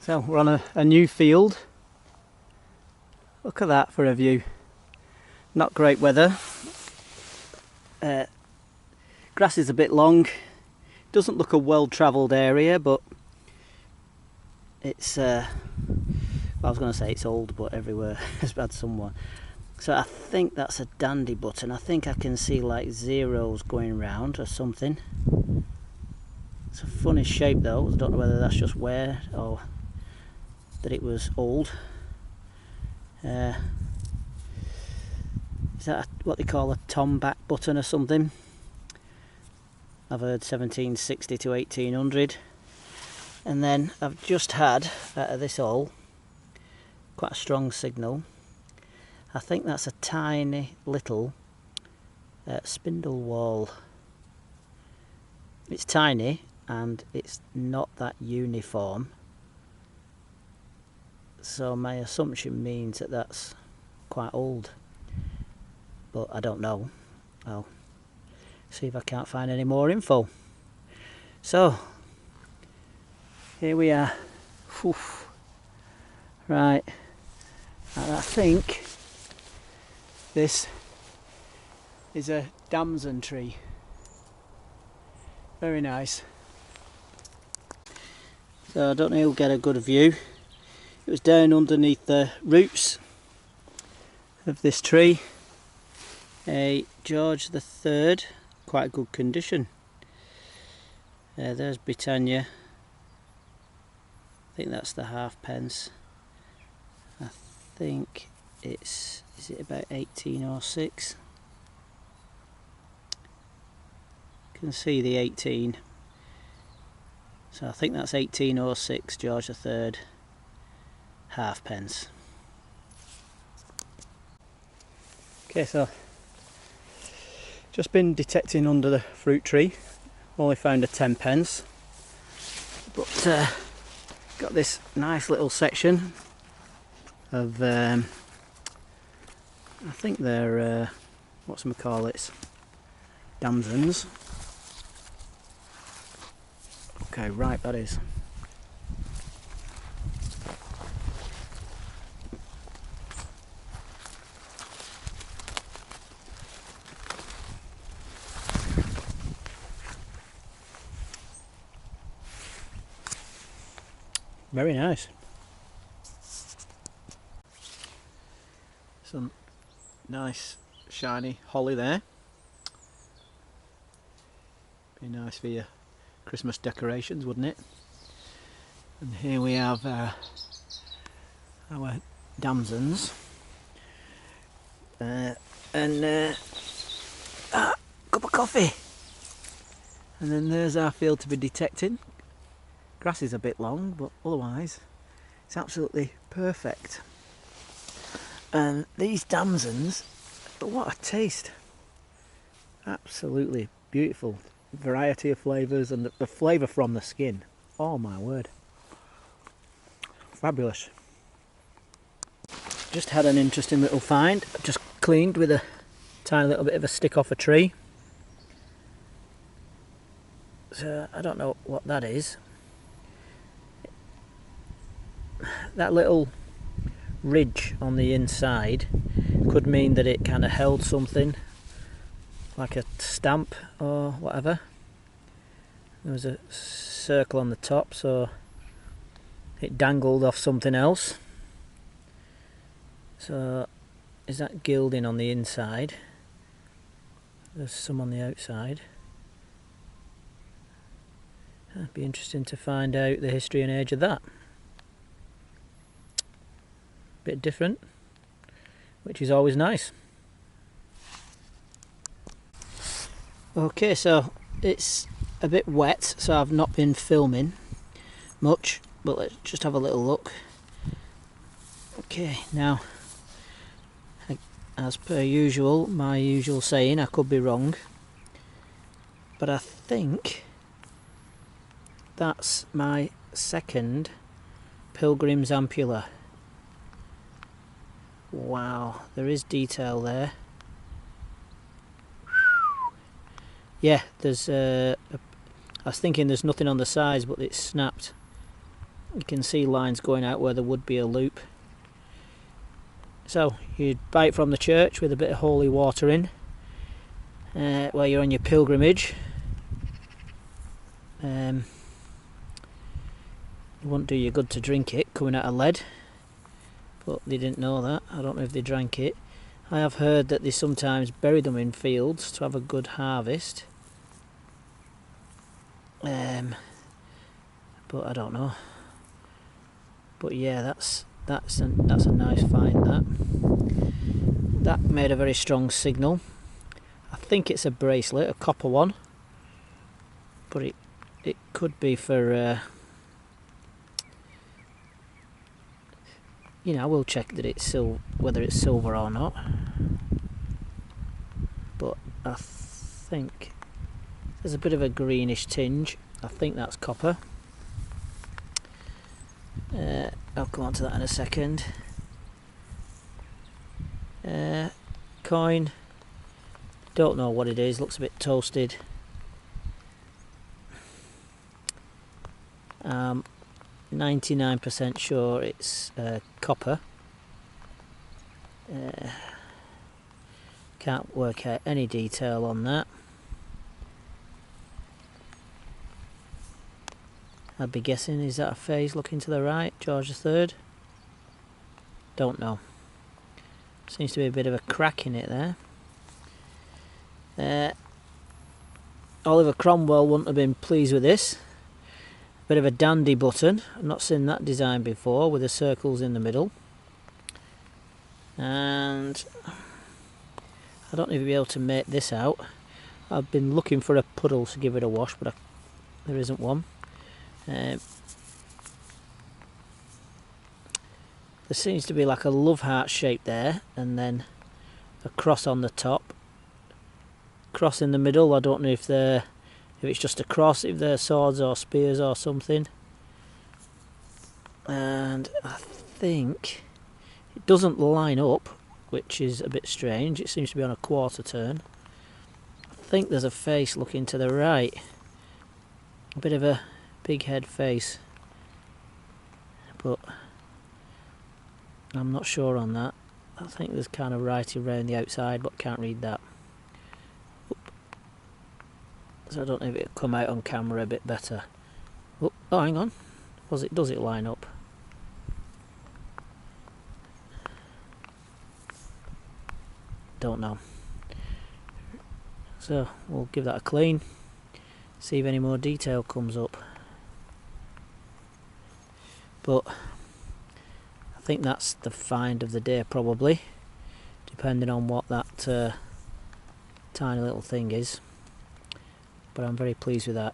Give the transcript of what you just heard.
So we're on a new field. Look at that for a view. Not great weather. Grass is a bit long. Doesn't look a well-travelled area, but it's well, I was going to say it's old, but everywhere has had someone. So I think that's a dandy button. I think I can see like zeros going round or something. It's a funny shape though. I don't know whether that's just wear or that it was old. Is that what they call a tomback button or something? I've heard 1760 to 1800. And then I've just had out of this hole quite a strong signal. I think that's a tiny little spindle whorl. It's tiny and it's not that uniform. So my assumption means that that's quite old. But I don't know. I'll see if I can't find any more info. So here we are. Oof. Right, and I think this is a damson tree. Very nice. So I don't know if you'll get a good view. It was down underneath the roots of this tree. A George III, quite good condition. There's Britannia. I think that's the halfpence. I think it's, is it about 1806? You can see the 18. So I think that's 1806 George III halfpence. Okay, so just been detecting under the fruit tree. Only found a 10pence, but got this nice little section of I think they're whatchamacallits, damsons. Okay, right, that is. Very nice. Some nice shiny holly there. Be nice for your Christmas decorations, wouldn't it? And here we have our damsons. Cup of coffee. And then there's our field to be detecting. Grass is a bit long, but otherwise it's absolutely perfect. And these damsons, what a taste! Absolutely beautiful. Variety of flavours, and the flavour from the skin. Oh my word. Fabulous. Just had an interesting little find. Just cleaned with a tiny little bit of a stick off a tree. So I don't know what that is. That little ridge on the inside could mean that it kind of held something, like a stamp or whatever. There was a circle on the top, so it dangled off something else. So is that gilding on the inside? There's some on the outside. It'd be interesting to find out the history and age of that. Bit different, which is always nice. Okay, so it's a bit wet, so I've not been filming much, but let's just have a little look. Okay, now, as per usual, my usual saying, I could be wrong, but I think that's my second Pilgrim's Ampula. Wow, there is detail there. Yeah, there's I was thinking there's nothing on the sides, but it's snapped You can see lines going out where there would be a loop. So you'd buy it from the church with a bit of holy water in while you're on your pilgrimage. It wouldn't do you good to drink it coming out of lead, but they didn't know that. I don't know if they drank it. I have heard that they sometimes bury them in fields to have a good harvest, but I don't know. But yeah, that's a nice find. That made a very strong signal. I think it's a bracelet, a copper one, but it could be for you know, I will check that it's whether it's silver or not, but I think there's a bit of a greenish tinge. I think that's copper. I'll come on to that in a second. Coin, don't know what it is, looks a bit toasted. 99% sure it's copper. Can't work out any detail on that. I'd be guessing, is that a phase looking to the right, George III? Don't know. Seems to be a bit of a crack in it there. Oliver Cromwell wouldn't have been pleased with this. Bit of a dandy button. I've not seen that design before, with the circles in the middle. And I don't know if you'll be able to make this out. I've been looking for a puddle to give it a wash, but there isn't one. There seems to be like a love heart shape there, and then a cross on the top. Cross in the middle. I don't know if it's just a cross, if they're swords or spears or something. And I think it doesn't line up, which is a bit strange. It seems to be on a quarter turn. I think there's a face looking to the right. A bit of a big head face. But I'm not sure on that. I think there's kind of writing around the outside, but can't read that. So I don't know if it'll come out on camera a bit better. Oh, hang on. Does it line up? Don't know. So we'll give that a clean. See if any more detail comes up. But I think that's the find of the day, probably, depending on what that tiny little thing is. But I'm very pleased with that.